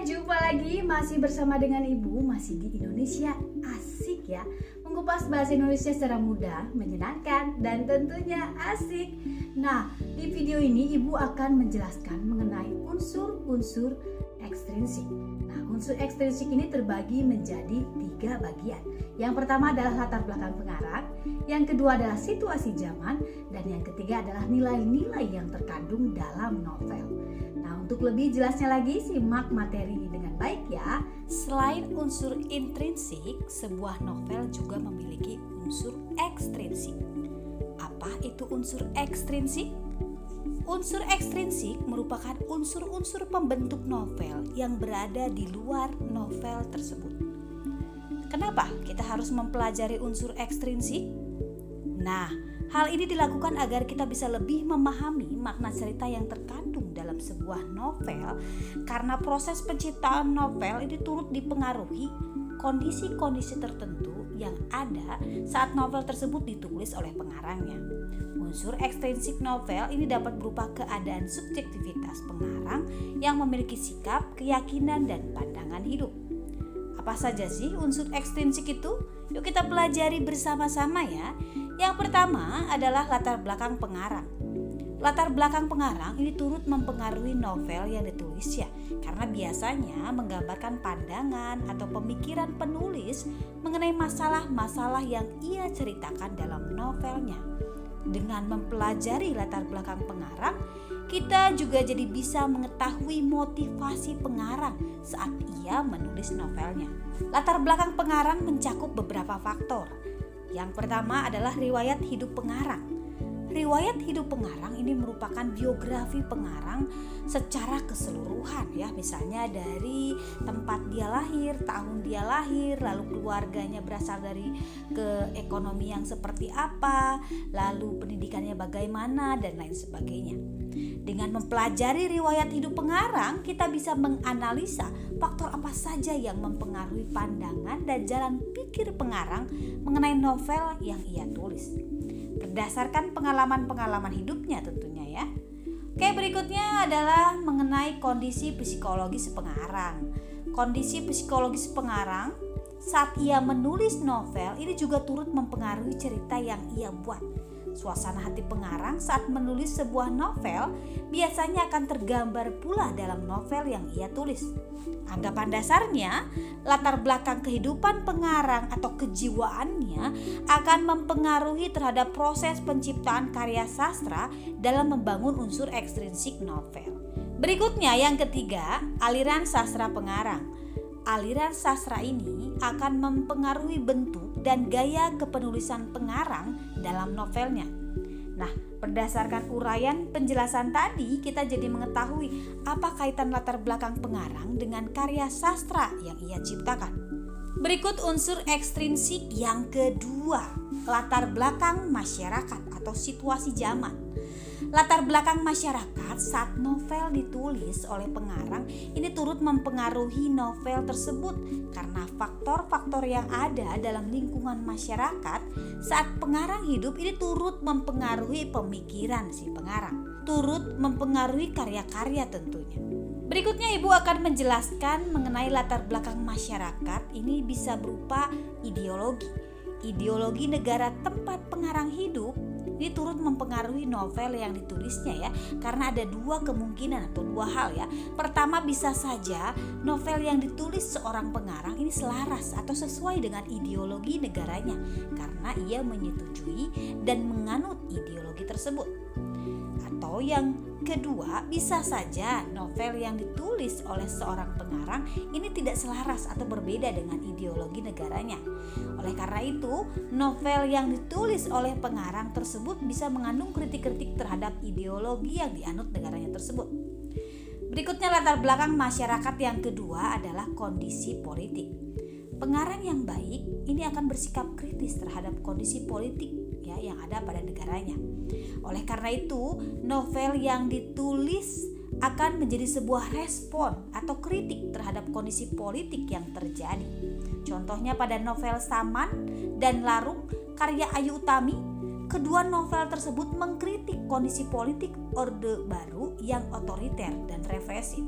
jumpa lagi masih bersama dengan Ibu, masih di Indonesia Asik ya. Mengupas bahasa Indonesia secara mudah, menyenangkan, dan tentunya asik. Nah, di video ini Ibu akan menjelaskan mengenai unsur-unsur ekstrinsik. Nah, unsur ekstrinsik ini terbagi menjadi 3 bagian. Yang pertama adalah latar belakang pengarang, yang kedua adalah situasi zaman, dan yang ketiga adalah nilai-nilai yang terkandung dalam novel. Nah, untuk lebih jelasnya lagi, simak materi ini dengan baik ya. Selain unsur intrinsik, sebuah novel juga memiliki unsur ekstrinsik. Apa itu unsur ekstrinsik? Unsur ekstrinsik merupakan unsur-unsur pembentuk novel yang berada di luar novel tersebut. Kenapa kita harus mempelajari unsur ekstrinsik? Nah, hal ini dilakukan agar kita bisa lebih memahami makna cerita yang terkandung dalam sebuah novel, karena proses penciptaan novel ini turut dipengaruhi kondisi-kondisi tertentu yang ada saat novel tersebut ditulis oleh pengarangnya. Unsur ekstrinsik novel ini dapat berupa keadaan subjektivitas pengarang yang memiliki sikap, keyakinan, dan pandangan hidup. Apa saja sih unsur ekstrinsik itu? Yuk kita pelajari bersama-sama ya. Yang pertama adalah latar belakang pengarang. Latar belakang pengarang ini turut mempengaruhi novel yang ditulis ya, karena biasanya menggambarkan pandangan atau pemikiran penulis mengenai masalah-masalah yang ia ceritakan dalam novelnya. Dengan mempelajari latar belakang pengarang, kita juga jadi bisa mengetahui motivasi pengarang saat ia menulis novelnya. Latar belakang pengarang mencakup beberapa faktor. Yang pertama adalah riwayat hidup pengarang. Riwayat hidup pengarang ini merupakan biografi pengarang secara keseluruhan ya, misalnya dari tempat dia lahir, tahun dia lahir, lalu keluarganya berasal dari keekonomi yang seperti apa, lalu pendidikannya bagaimana, dan lain sebagainya. Dengan mempelajari riwayat hidup pengarang, kita bisa menganalisa faktor apa saja yang mempengaruhi pandangan dan jalan pikir pengarang mengenai novel yang ia tulis, berdasarkan pengalaman-pengalaman hidupnya tentunya ya. Oke, berikutnya adalah mengenai kondisi psikologis pengarang. Kondisi psikologis pengarang saat ia menulis novel ini juga turut mempengaruhi cerita yang ia buat. Suasana hati pengarang saat menulis sebuah novel biasanya akan tergambar pula dalam novel yang ia tulis. Anggapan dasarnya, latar belakang kehidupan pengarang atau kejiwaannya akan mempengaruhi terhadap proses penciptaan karya sastra dalam membangun unsur ekstrinsik novel. Berikutnya yang ketiga, aliran sastra pengarang. Aliran sastra ini akan mempengaruhi bentuk dan gaya kepenulisan pengarang dalam novelnya. Nah, berdasarkan uraian penjelasan tadi, kita jadi mengetahui apa kaitan latar belakang pengarang dengan karya sastra yang ia ciptakan. Berikut unsur ekstrinsik yang kedua, latar belakang masyarakat atau situasi zaman. Latar belakang masyarakat saat novel ditulis oleh pengarang ini turut mempengaruhi novel tersebut, karena faktor-faktor yang ada dalam lingkungan masyarakat saat pengarang hidup ini turut mempengaruhi pemikiran si pengarang, turut mempengaruhi karya-karya tentunya. Berikutnya Ibu akan menjelaskan mengenai latar belakang masyarakat ini bisa berupa ideologi. Ideologi negara tempat pengarang hidup ini turut mempengaruhi novel yang ditulisnya ya, karena ada 2 kemungkinan atau 2 hal ya. Pertama, bisa saja novel yang ditulis seorang pengarang ini selaras atau sesuai dengan ideologi negaranya, karena ia menyetujui dan menganut ideologi tersebut. Atau yang kedua, bisa saja novel yang ditulis oleh seorang pengarang ini tidak selaras atau berbeda dengan ideologi negaranya. Oleh karena itu, novel yang ditulis oleh pengarang tersebut bisa mengandung kritik-kritik terhadap ideologi yang dianut negaranya tersebut. Berikutnya latar belakang masyarakat yang kedua adalah kondisi politik. Pengarang yang baik ini akan bersikap kritis terhadap kondisi politik ya yang ada pada negaranya. Oleh karena itu, novel yang ditulis akan menjadi sebuah respon atau kritik terhadap kondisi politik yang terjadi. Contohnya pada novel Saman dan Larung karya Ayu Utami, kedua novel tersebut mengkritik kondisi politik Orde Baru yang otoriter dan represif.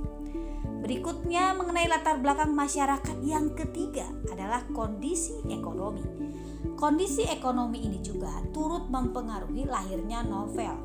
Berikutnya mengenai latar belakang masyarakat yang ketiga adalah kondisi ekonomi. Kondisi ekonomi ini juga turut mempengaruhi lahirnya novel.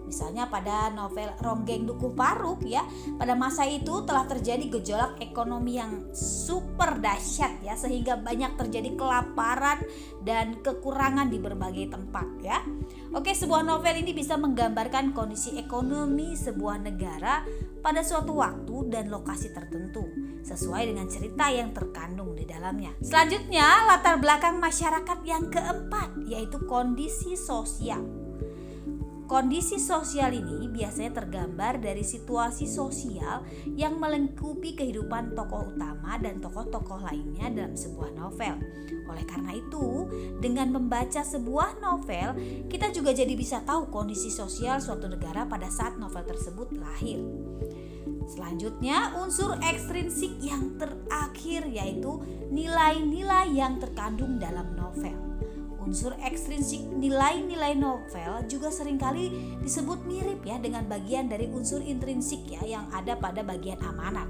Misalnya pada novel Ronggeng Dukuh Paruk ya, pada masa itu telah terjadi gejolak ekonomi yang super dahsyat ya, sehingga banyak terjadi kelaparan dan kekurangan di berbagai tempat ya. Oke, sebuah novel ini bisa menggambarkan kondisi ekonomi sebuah negara pada suatu waktu dan lokasi tertentu sesuai dengan cerita yang terkandung di dalamnya. Selanjutnya, latar belakang masyarakat yang keempat yaitu kondisi sosial. Kondisi sosial ini biasanya tergambar dari situasi sosial yang melingkupi kehidupan tokoh utama dan tokoh-tokoh lainnya dalam sebuah novel. Oleh karena itu, dengan membaca sebuah novel, kita juga jadi bisa tahu kondisi sosial suatu negara pada saat novel tersebut lahir. Selanjutnya, unsur ekstrinsik yang terakhir yaitu nilai-nilai yang terkandung dalam novel. Unsur ekstrinsik nilai-nilai novel juga seringkali disebut mirip ya dengan bagian dari unsur intrinsik ya yang ada pada bagian amanat.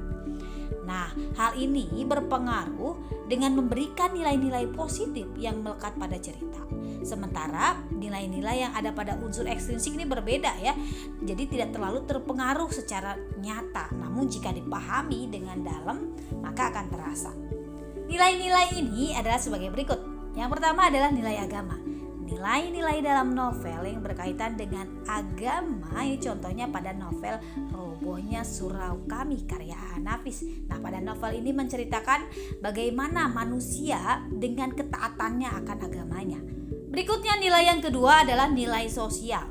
Nah, hal ini berpengaruh dengan memberikan nilai-nilai positif yang melekat pada cerita. Sementara nilai-nilai yang ada pada unsur ekstrinsik ini berbeda ya. Jadi tidak terlalu terpengaruh secara nyata. Namun jika dipahami dengan dalam maka akan terasa. Nilai-nilai ini adalah sebagai berikut. Yang pertama adalah nilai agama. Nilai-nilai dalam novel yang berkaitan dengan agama, ini contohnya pada novel Robohnya Surau Kami karya Nafis. Nah, pada novel ini menceritakan bagaimana manusia dengan ketaatannya akan agamanya. Berikutnya nilai yang kedua adalah nilai sosial.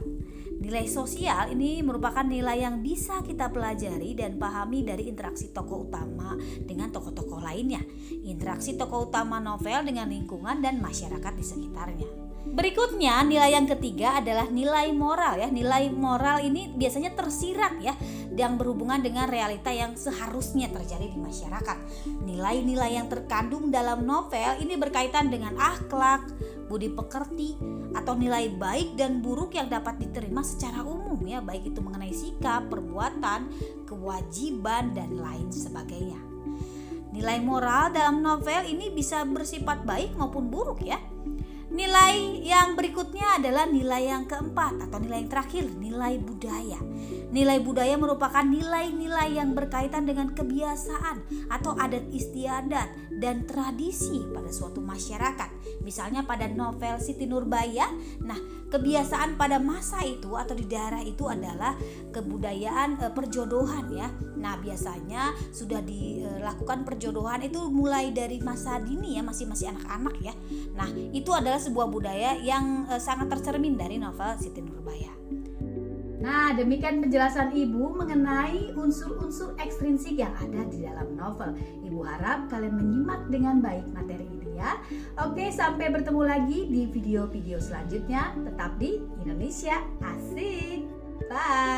Nilai sosial ini merupakan nilai yang bisa kita pelajari dan pahami dari interaksi tokoh utama dengan tokoh-tokoh lainnya, interaksi tokoh utama novel dengan lingkungan dan masyarakat di sekitarnya. Berikutnya nilai yang ketiga adalah nilai moral ya. Nilai moral ini biasanya tersirat ya yang berhubungan dengan realita yang seharusnya terjadi di masyarakat. Nilai-nilai yang terkandung dalam novel ini berkaitan dengan akhlak, budi pekerti, atau nilai baik dan buruk yang dapat diterima secara umum ya, baik itu mengenai sikap, perbuatan, kewajiban dan lain sebagainya. Nilai moral dalam novel ini bisa bersifat baik maupun buruk ya. Nilai yang berikutnya adalah nilai yang keempat atau nilai yang terakhir, nilai budaya. Nilai budaya merupakan nilai-nilai yang berkaitan dengan kebiasaan atau adat istiadat dan tradisi pada suatu masyarakat. Misalnya pada novel Siti Nurbaya, nah kebiasaan pada masa itu atau di daerah itu adalah kebudayaan perjodohan ya. Nah biasanya sudah dilakukan perjodohan itu mulai dari masa dini ya, masih anak-anak ya. Nah itu adalah sebuah budaya yang sangat tercermin dari novel Siti Nurbaya. Nah, demikian penjelasan Ibu mengenai unsur-unsur ekstrinsik yang ada di dalam novel. Ibu harap kalian menyimak dengan baik materi ini ya. Oke, sampai bertemu lagi di video-video selanjutnya. Tetap di Indonesia Asik. Bye.